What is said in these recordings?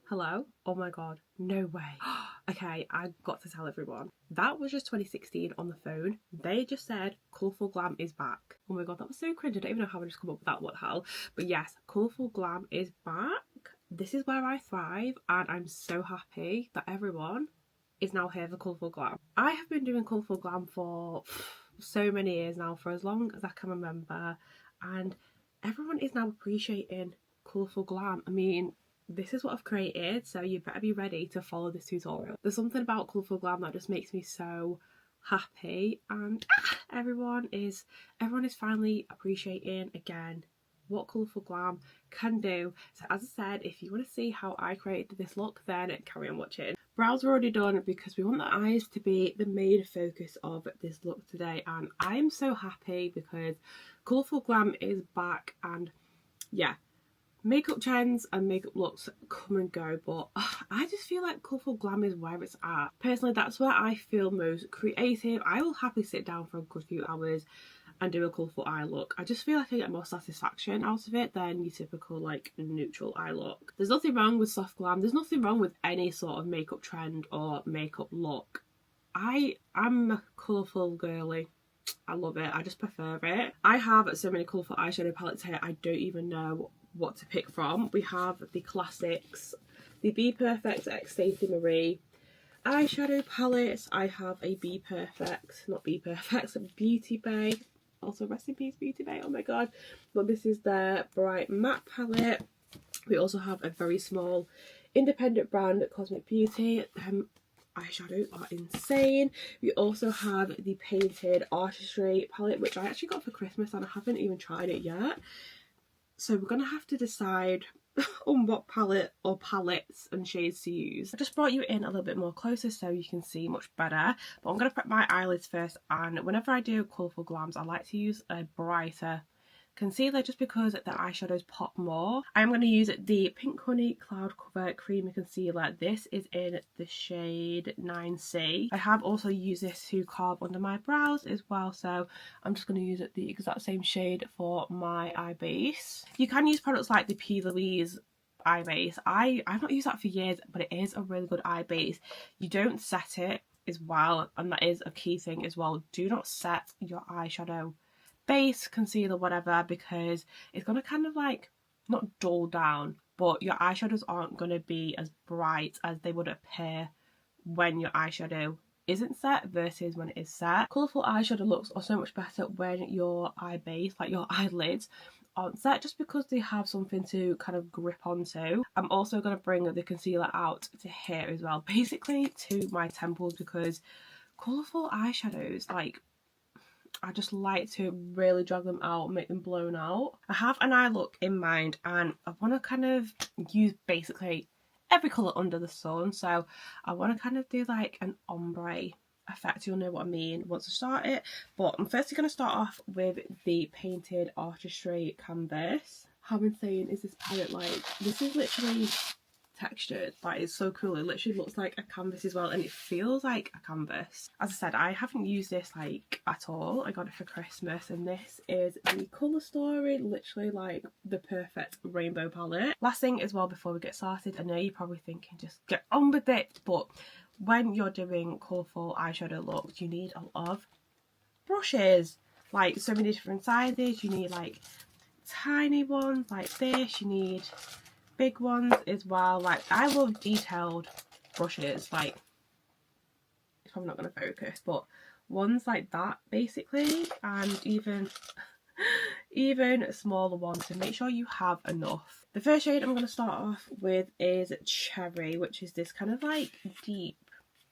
Hello? Oh my god, no way. Okay, I got to tell everyone. That was just 2016 on the phone. They just said Colourful Glam is back. Oh my god, that was so cringe. I don't even know how I just come up with that, what the hell. But yes, Colourful Glam is back. This is where I thrive, and I'm so happy that everyone is now here for Colourful Glam. I have been doing Colourful Glam for so many years now, for as long as I can remember, and everyone is now appreciating Colourful Glam. I mean, this is what I've created, so you better be ready to follow this tutorial. There's something about Colourful Glam that just makes me so happy, and everyone is finally appreciating again what Colourful Glam can do. So as I said, if you want to see how I created this look, then carry on watching. Brows are already done because we want the eyes to be the main focus of this look today, and I'm so happy because Colourful Glam is back. And yeah, makeup trends and makeup looks come and go, but I just feel like Colourful Glam is where it's at. Personally, that's where I feel most creative. I will happily sit down for a good few hours and do a colourful eye look. I just feel like I get more satisfaction out of it than your typical like neutral eye look. There's nothing wrong with soft glam. There's nothing wrong with any sort of makeup trend or makeup look. I'm a colourful girly. I love it. I just prefer it. I have so many colourful eyeshadow palettes here, I don't even know what to pick from. We have the classics, the Be Perfect X Stacey Marie eyeshadow palettes. I have a Be Perfect, not Be Perfect, Beauty Bay. Also rest in peace Beauty Bay, oh my god. But this is their Bright Matte palette. We also have a very small independent brand, Cosmic Beauty. Eyeshadows are insane. We also have the Painted Artistry palette, which I actually got for Christmas and I haven't even tried it yet. So we're going to have to decide on what palette or palettes and shades to use. I just brought you in a little bit more closer so you can see much better. But I'm going to prep my eyelids first, and whenever I do colourful glams, I like to use a brighter concealer just because the eyeshadows pop more. I'm going to use the Pink Honey Cloud Cover Creamy Concealer. This is in the shade 9C. I have also used this to carve under my brows as well, so I'm just going to use the exact same shade for my eye base. You can use products like the P. Louise eye base. I've not used that for years, but it is a really good eye base. You don't set it as well, and that is a key thing as well. Do not set your eyeshadow base, concealer, whatever, because it's going to kind of like not dull down, but your eyeshadows aren't going to be as bright as they would appear when your eyeshadow isn't set versus when it is set. Colourful eyeshadow looks are so much better when your eye base, like your eyelids, aren't set, just because they have something to kind of grip onto. I'm also going to bring the concealer out to here as well, basically to my temples, because colourful eyeshadows, like, I just like to really drag them out, make them blown out. I have an eye look in mind and I want to kind of use basically every colour under the sun. So I want to kind of do like an ombre effect, you'll know what I mean once I start it. But I'm firstly going to start off with the Painted Artistry canvas. How insane is this palette? Like, this is literally textured. That is so cool. It literally looks like a canvas as well, and it feels like a canvas. As I said, I haven't used this like at all. I got it for Christmas, and this is the Colour Story, literally like the perfect rainbow palette. Last thing as well before we get started, I know you're probably thinking just get on with it, but when you're doing colourful eyeshadow looks, you need a lot of brushes, like so many different sizes. You need like tiny ones like this, you need big ones as well. Like, I love detailed brushes, like, it's probably not going to focus, but ones like that basically, and even smaller ones, so make sure you have enough. The first shade I'm going to start off with is Cherry, which is this kind of like deep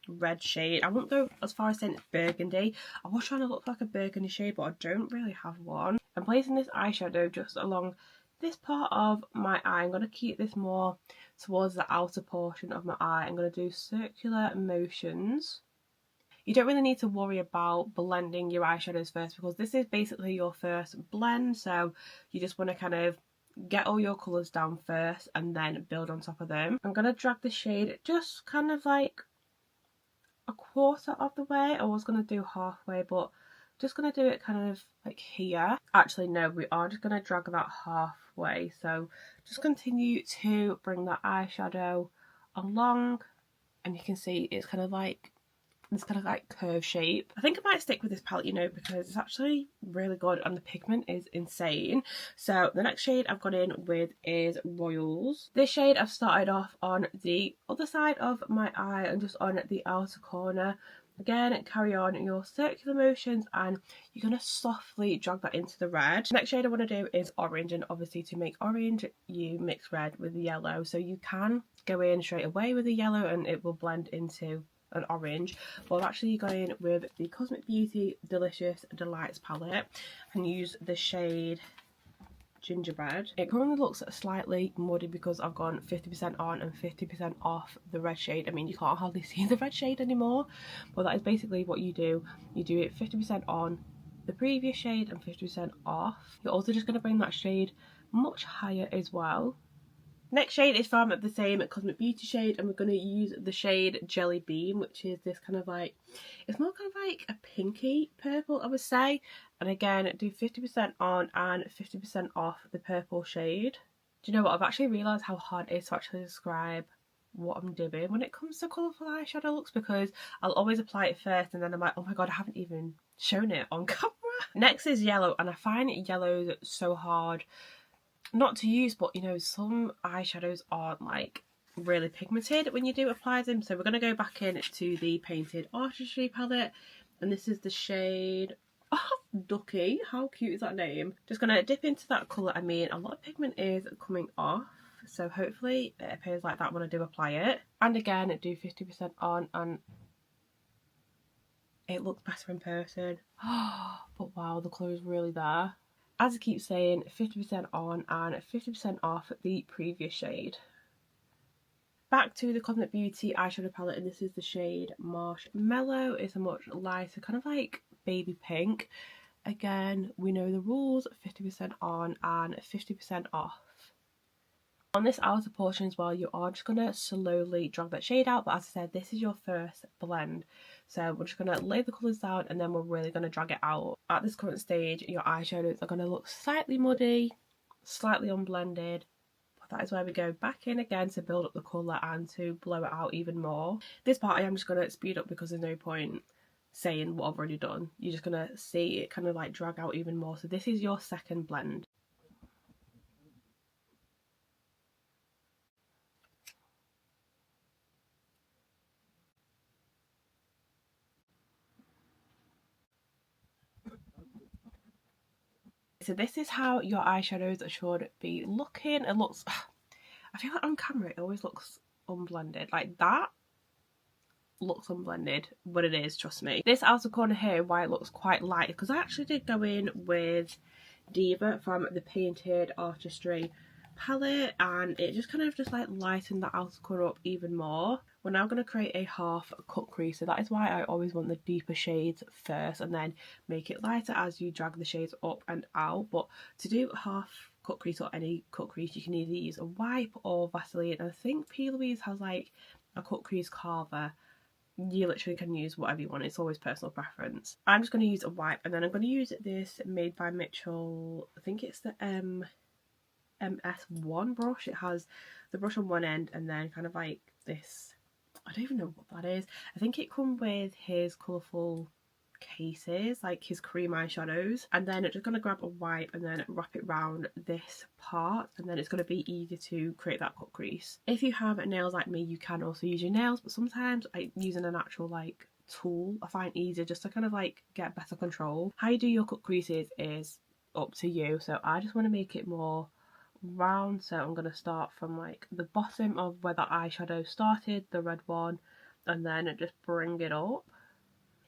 red shade. I won't go as far as saying it's burgundy. I was trying to look like a burgundy shade, but I don't really have one. I'm placing this eyeshadow just along this part of my eye. I'm going to keep this more towards the outer portion of my eye. I'm going to do circular motions. You don't really need to worry about blending your eyeshadows first, because this is basically your first blend, so you just want to kind of get all your colours down first and then build on top of them. I'm going to drag the shade just kind of like a quarter of the way. I was going to do halfway, but just going to do it kind of like here. Actually no, we are just going to drag that halfway, so just continue to bring that eyeshadow along, and you can see it's kind of like this kind of like curve shape. I think I might stick with this palette, you know, because it's actually really good and the pigment is insane. So the next shade I've gone in with is Royals. This shade I've started off on the other side of my eye and just on the outer corner. Again, carry on your circular motions and you're going to softly drag that into the red. The next shade I want to do is orange, and obviously to make orange you mix red with the yellow, so you can go in straight away with the yellow and it will blend into an orange, but I've actually gone in with the Cosmic Beauty Delicious Delights palette and use the shade Gingerbread. It currently looks slightly muddy because I've gone 50% on and 50% off the red shade. I mean, you can't hardly see the red shade anymore, but that is basically what you do. You do it 50% on the previous shade and 50% off. You're also just going to bring that shade much higher as well. Next shade is from the same Cosmic Beauty shade, and we're going to use the shade Jelly Bean, which is this kind of like, it's more kind of like a pinky purple, I would say. And again, do 50% on and 50% off the purple shade. Do you know what? I've actually realised how hard it is to actually describe what I'm doing when it comes to colourful eyeshadow looks, because I'll always apply it first and then I'm like, oh my god, I haven't even shown it on camera. Next is yellow, and I find yellow so hard not to use, but you know, some eyeshadows aren't like really pigmented when you do apply them. So we're going to go back in to the Painted Artistry palette, and this is the shade Ducky. How cute is that name? Just going to dip into that colour. I mean, a lot of pigment is coming off, so hopefully it appears like that when I do apply it. And again, do 50% on, and it looks better in person. But wow, the colour is really there. As I keep saying, 50% on and 50% off the previous shade. Back to the Cosmic Beauty eyeshadow palette, and this is the shade Marshmallow. It's a much lighter, kind of like baby pink. Again, we know the rules, 50% on and 50% off. On this outer portion as well, you are just going to slowly drag that shade out, but as I said, this is your first blend. So we're just going to lay the colours down and then we're really going to drag it out. At this current stage, your eyeshadows are going to look slightly muddy, slightly unblended, but that is where we go back in again to build up the colour and to blow it out even more. This part I am just going to speed up because there's no point saying what I've already done. You're just going to see it kind of like drag out even more. So this is your second blend. So this is how your eyeshadows should be looking. It looks, I feel like on camera it always looks unblended. Like that looks unblended, but it is, trust me. This outer corner here, why it looks quite light, because I actually did go in with Diva from the Painted Artistry palette, and it just kind of just like lightened the outer corner up even more. We're now going to create a half cut crease, so that is why I always want the deeper shades first and then make it lighter as you drag the shades up and out. But to do half cut crease or any cut crease, you can either use a wipe or Vaseline, and I think P. Louise has like a cut crease carver. You literally can use whatever you want, it's always personal preference. I'm just going to use a wipe, and then I'm going to use this Made by Mitchell, I think it's the MS1 brush. It has the brush on one end and then kind of like this, I don't even know what that is. I think it comes with his Colourful cases, like his cream eyeshadows, and then I'm just going to grab a wipe and then wrap it round this part, and then it's going to be easy to create that cut crease. If you have nails like me, you can also use your nails, but sometimes using an actual like tool I find easier just to kind of like get better control. How you do your cut creases is up to you, so I just want to make it more round, so I'm going to start from like the bottom of where the eyeshadow started, the red one, and then just bring it up.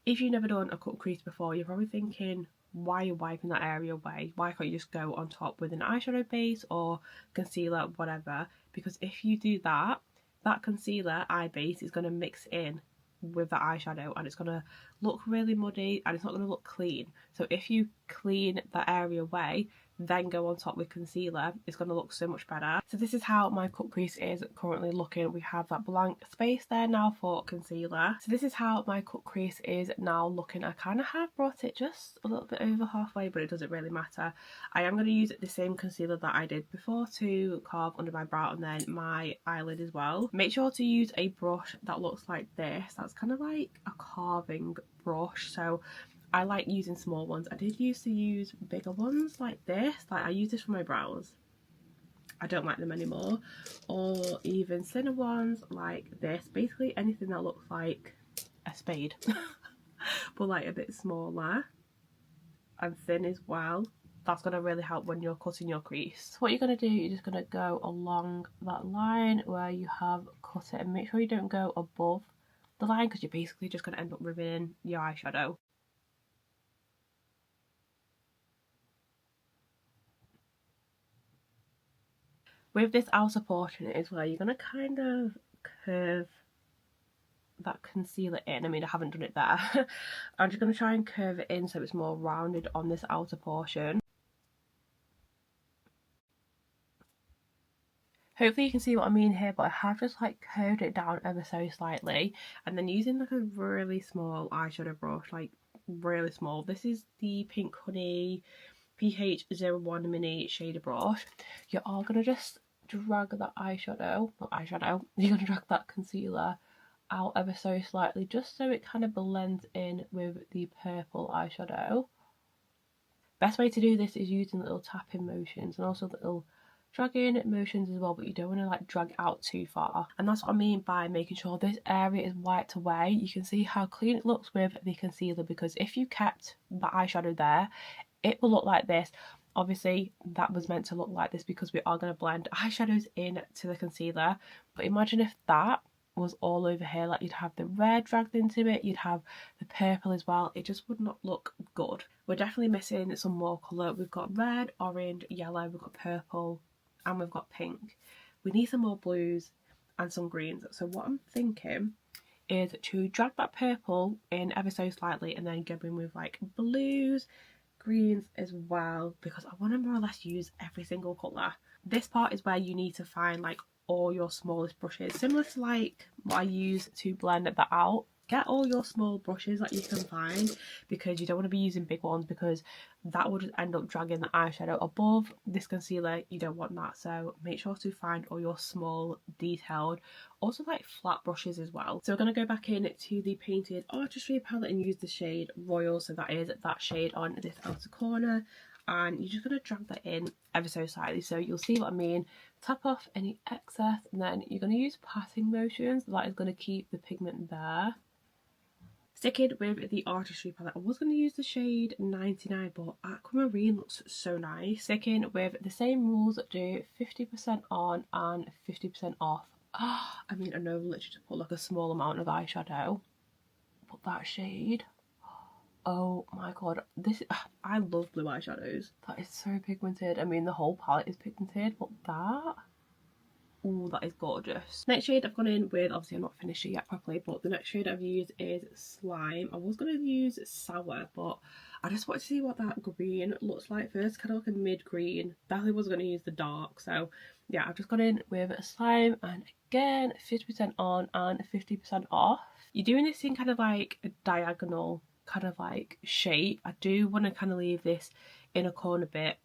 If you've never done a cut crease before, you're probably thinking, why are you wiping that area away? Why can't you just go on top with an eyeshadow base or concealer, whatever? Because if you do that, that concealer eye base is going to mix in with the eyeshadow and it's going to look really muddy and it's not going to look clean. So if you clean that area away, then go on top with concealer, it's going to look so much better. So this is how my cut crease is currently looking. We have that blank space there now for concealer. So this is how my cut crease is now looking. I kind of have brought it just a little bit over halfway, but it doesn't really matter. I am going to use the same concealer that I did before to carve under my brow and then my eyelid as well. Make sure to use a brush that looks like this. That's kind of like a carving brush. So I like using small ones. I did used to use bigger ones like this. Like I use this for my brows. I don't like them anymore. Or even thinner ones like this. Basically anything that looks like a spade. But like a bit smaller and thin as well. That's going to really help when you're cutting your crease. So what you're going to do, you're just going to go along that line where you have cut it, and make sure you don't go above the line because you're basically just going to end up ruining your eyeshadow. With this outer portion is where you're going to kind of curve that concealer in. I mean, I haven't done it there. I'm just going to try and curve it in so it's more rounded on this outer portion. Hopefully you can see what I mean here, but I have just like curved it down ever so slightly, and then using like a really small eyeshadow brush, like really small. This is the Pink Honey PH01 mini shader brush. You're all going to just drag that eyeshadow, you're going to drag that concealer out ever so slightly just so it kind of blends in with the purple eyeshadow. Best way to do this is using little tapping motions and also little dragging motions as well, but you don't want to like drag out too far. And that's what I mean by making sure this area is wiped away. You can see how clean it looks with the concealer, because if you kept the eyeshadow there, it will look like this. Obviously that was meant to look like this because we are going to blend eyeshadows in to the concealer, but imagine if that was all over here, like you'd have the red dragged into it, you'd have the purple as well. It just would not look good. We're definitely missing some more colour. We've got red, orange, yellow, we've got purple, and we've got pink. We need some more blues and some greens. So what I'm thinking is to drag that purple in ever so slightly and then go in with like blues, greens as well, because I want to more or less use every single colour. This part is where you need to find like all your smallest brushes, similar to like what I use to blend that out. Get all your small brushes that you can find, because you don't want to be using big ones, because that will just end up dragging the eyeshadow above this concealer. You don't want that, so make sure to find all your small detailed, also like flat brushes as well. So we're going to go back in to the Painted Artistry palette and use the shade Royal, so that is that shade on this outer corner, and you're just going to drag that in ever so slightly so you'll see what I mean. Tap off any excess, and then you're going to use patting motions. That is going to keep the pigment there. Sticking with the Artistry palette, I was going to use the shade 99, but Aquamarine looks so nice. Sticking with the same rules, do 50% on and 50% off. I mean, I know literally to put like a small amount of eyeshadow, but that shade, oh my god, this I love blue eyeshadows. That is so pigmented. I mean, the whole palette is pigmented, but that, ooh, that is gorgeous. Next shade I've gone in with, obviously I'm not finished it yet properly, but the next shade I've used is Slime. I was going to use Sour, but I just wanted to see what that green looks like first, kind of like a mid green. Definitely wasn't going to use the dark, so yeah, I've just gone in with Slime, and again 50% on and 50% off. You're doing this in kind of like a diagonal kind of like shape. I do want to kind of leave this inner corner bit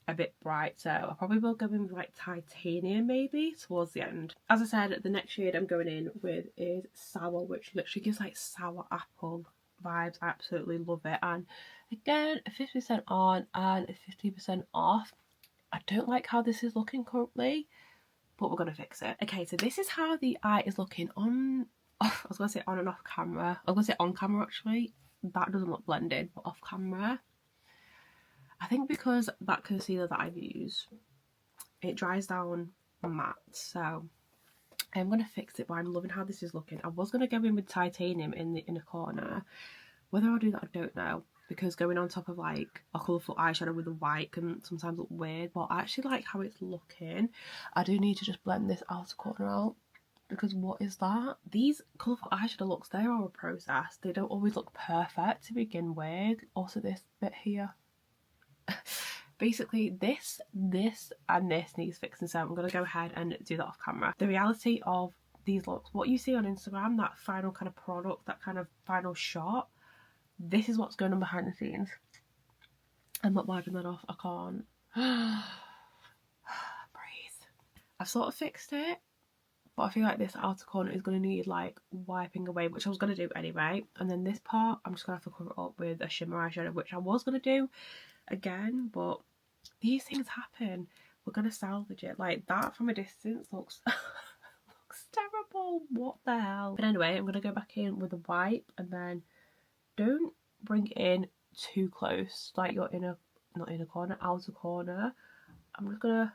a bit bright, so I probably will go in with like Titanium maybe towards the end. As I said, the next shade I'm going in with is Sour, which literally gives like sour apple vibes. I absolutely love it. And again, 50% on and 50% off. I don't like how this is looking currently, but we're going to fix it. Okay, so this is how the eye is looking on, I was going to say on and off camera. I was going to say on camera actually. That doesn't look blended, but off camera, I think because that concealer that I've used, it dries down matte, so I'm going to fix it, but I'm loving how this is looking. I was going to go in with Titanium in the inner corner. Whether I'll do that, I don't know, because going on top of like a colourful eyeshadow with a white can sometimes look weird, but I actually like how it's looking. I do need to just blend this outer corner out, because what is that? These colourful eyeshadow looks, they are a process. They don't always look perfect to begin with. Also this bit here, Basically this and this needs fixing, so I'm going to go ahead and do that off camera. The reality of these looks, what you see on Instagram, that final kind of product, that kind of final shot, this is what's going on behind the scenes. I'm not wiping that off, I can't breathe. I've sort of fixed it, but I feel like this outer corner is going to need like wiping away, which I was going to do anyway. And then this part I'm just going to have to cover it up with a shimmer eyeshadow, which I was going to do again, but these things happen. We're going to salvage it. Like that from a distance looks looks terrible. What the hell? But anyway, I'm going to go back in with a wipe, and then don't bring it in too close, like you're in a, not in a corner, outer corner. I'm just going to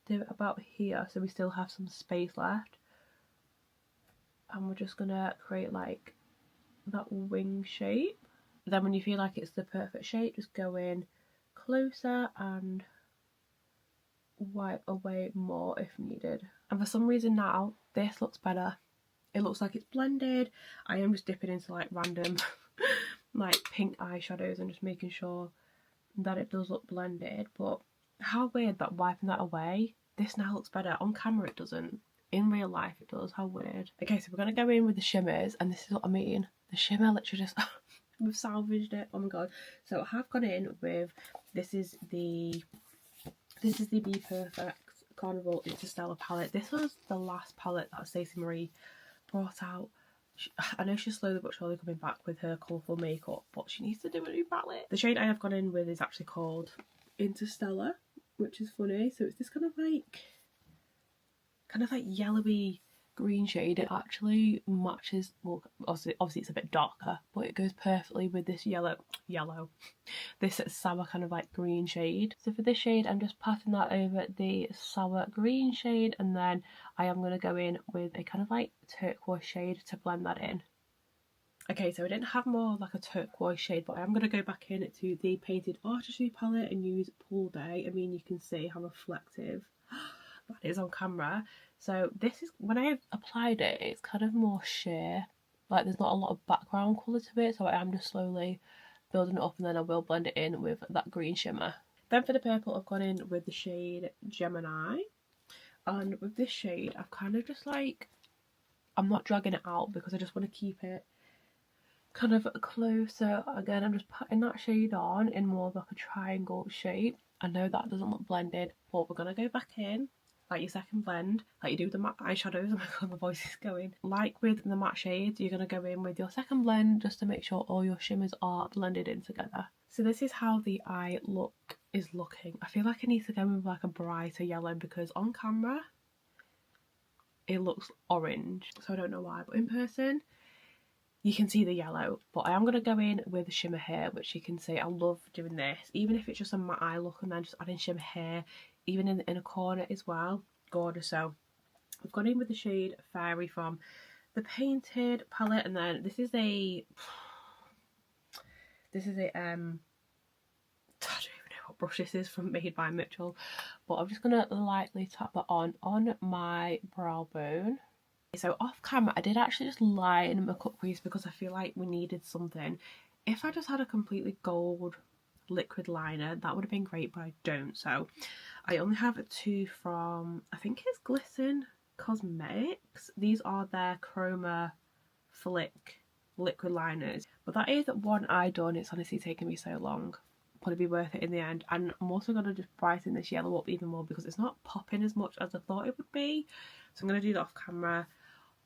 do it about here so we still have some space left, and we're just gonna create like that wing shape. Then when you feel like it's the perfect shape, just go in closer and wipe away more if needed. And for some reason now this looks better. It looks like it's blended. I am just dipping into like random like pink eyeshadows and just making sure that it does look blended. But how weird that wiping that away, this now looks better. On camera it doesn't. In real life it does. How weird. Okay, so we're going to go in with the shimmers, and this is what I mean. The shimmer literally just we've salvaged it. Oh my god. So I have gone in with, this is the Be Perfect Carnival Interstellar palette. This was the last palette that Stacey Marie brought out. I know she's slowly but surely coming back with her colourful makeup, but she needs to do a new palette. The shade I have gone in with is actually called Interstellar, which is funny. So it's this kind of like yellowy green shade. It actually matches, well, obviously it's a bit darker, but it goes perfectly with this yellow this sour kind of like green shade. So for this shade I'm just patting that over the sour green shade, and then I am going to go in with a kind of like turquoise shade to blend that in. Okay, so I didn't have more like a turquoise shade, but I am going to go back into the Painted Artistry palette and use Pool Day. I mean, you can see how reflective that is on camera. So this is, when I applied it, it's kind of more sheer, like there's not a lot of background colour to it, so I am just slowly building it up, and then I will blend it in with that green shimmer. Then for the purple I've gone in with the shade Gemini, and with this shade I've kind of just like, I'm not dragging it out because I just want to keep it kind of closer. Again, I'm just putting that shade on in more of like a triangle shape. I know that doesn't look blended, but we're going to go back in like your second blend, like you do with the matte eyeshadows. Oh my god, my voice is going. Like with the matte shades, you're going to go in with your second blend just to make sure all your shimmers are blended in together. So this is how the eye look is looking. I feel like I need to go in with like a brighter yellow because on camera it looks orange, so I don't know why, but in person you can see the yellow. But I am going to go in with the shimmer here, which you can see I love doing this, even if it's just a matte eye look, and then just adding shimmer here, even in the inner corner as well. Gorgeous. So I've gone in with the shade Fairy from the Painted palette, and then this is a I don't even know what brush this is from, Made by Mitchell, but I'm just going to lightly tap that on my brow bone. So off camera I did actually just line my cut crease because I feel like we needed something. If I just had a completely gold liquid liner that would have been great, but I don't. So I only have two from, I think it's Glisten Cosmetics. These are their Chroma Flick liquid liners, but that is one eye done. It's honestly taken me so long, but it'll be worth it in the end. And I'm also going to just brighten this yellow up even more because it's not popping as much as I thought it would be. So I'm going to do that off camera.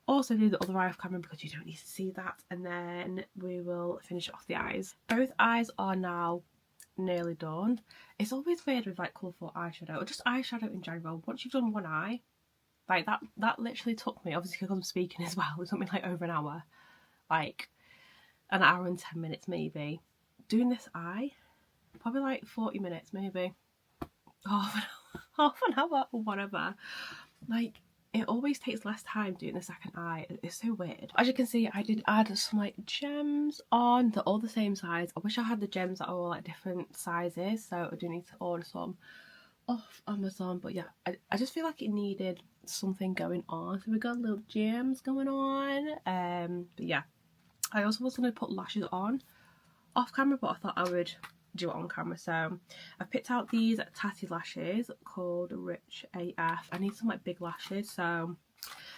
Also do the other eye off camera because you don't need to see that, and then we will finish off the eyes. Both eyes are now nearly done. It's always weird with like colourful eyeshadow, or just eyeshadow in general. Once you've done one eye, like that literally took me, obviously because I'm speaking as well, it took me like over an hour, like an hour and 10 minutes maybe. Doing this eye, probably like 40 minutes maybe, half an hour or whatever. Like, it always takes less time doing the second eye. It's so weird. As you can see, I did add some like gems on. They're all the same size. I wish I had the gems that are all like different sizes, so I do need to order some off Amazon. But yeah, I just feel like it needed something going on. So we got little gems going on. But yeah, I also was going to put lashes on off camera, but I thought I would do it on camera. So I've picked out these tatty lashes called Rich AF. I need some like big lashes, so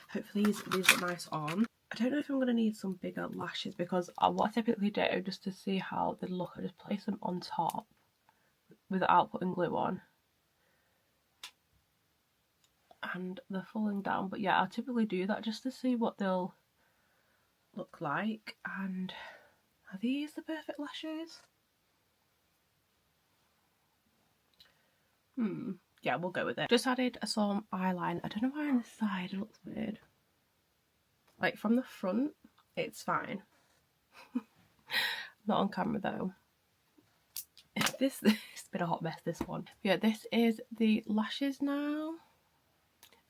hopefully these look nice on. I don't know if I'm going to need some bigger lashes because what I typically do, just to see how they look, I just place them on top without putting glue on. And they're falling down, but yeah, I typically do that just to see what they'll look like. And are these the perfect lashes? Yeah, we'll go with it. Just added some eyeliner. I don't know why on this side it looks weird. Like from the front, it's fine. Not on camera though. It's been a hot mess, this one. But yeah, this is the lashes now.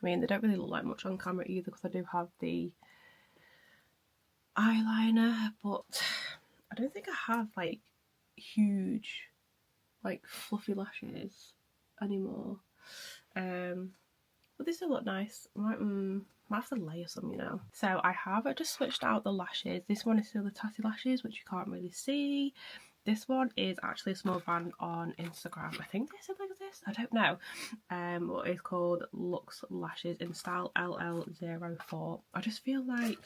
I mean, they don't really look like much on camera either because I do have the eyeliner, but I don't think I have like huge, like fluffy lashes anymore. But they still look nice. Might have to layer some, you know. So I have just switched out the lashes. This one is still the tatty lashes, which you can't really see. This one is actually a small brand on Instagram. I think they still exist. I don't know. What is called Luxe Lashes in style LL04. I just feel like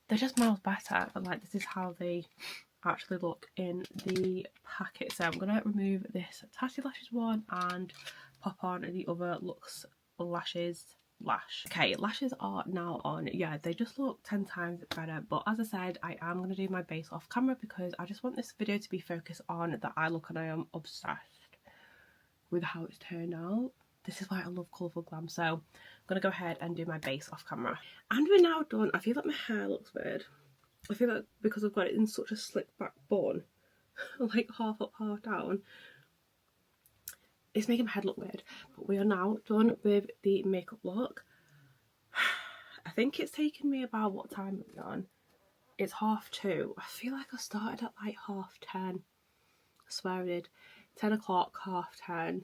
they're just miles better, but like this is how they actually look in the packet. So I'm gonna remove this tatty lashes one and pop on the other Luxe Lashes lash. Okay, lashes are now on. Yeah, they just look 10 times better, but as I said, I am going to do my base off camera because I just want this video to be focused on the eye look, and I am obsessed with how it's turned out. This is why I love Colourful Glam. So I'm going to go ahead and do my base off camera. And we're now done. I feel like my hair looks weird. I feel like because I've got it in such a slick back bun, like half up, half down, it's making my head look weird. But we are now done with the makeup look. I think it's taken me about, what time are we on? It's 2:30. I feel like I started at like 10:30. I swear I did. 10 o'clock, 10:30.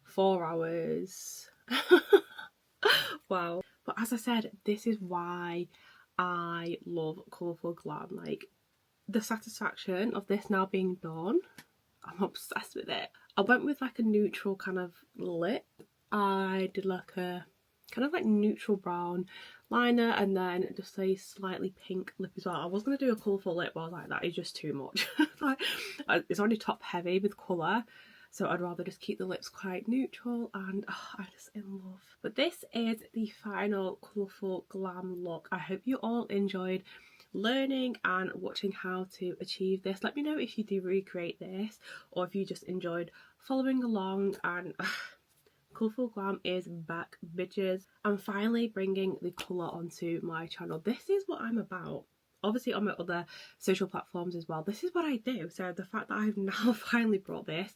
4 hours. Wow. But as I said, this is why I love Colourful Glam. Like, the satisfaction of this now being done, I'm obsessed with it. I went with like a neutral kind of lip. I did like a kind of like neutral brown liner and then just a slightly pink lip as well. I was going to do a colourful lip, but I was like, that is just too much. Like, it's already top heavy with colour, so I'd rather just keep the lips quite neutral, and I'm just in love. But this is the final Colourful Glam look. I hope you all enjoyed learning and watching how to achieve this. Let me know if you do recreate this or if you just enjoyed following along. And Colourful Glam is back, bitches. I'm finally bringing the colour onto my channel. This is what I'm about. Obviously on my other social platforms as well, this is what I do. So the fact that I've now finally brought this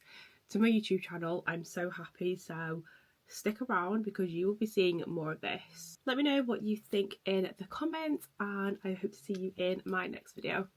to my YouTube channel, I'm so happy. So stick around because you will be seeing more of this. Let me know what you think in the comments, and I hope to see you in my next video.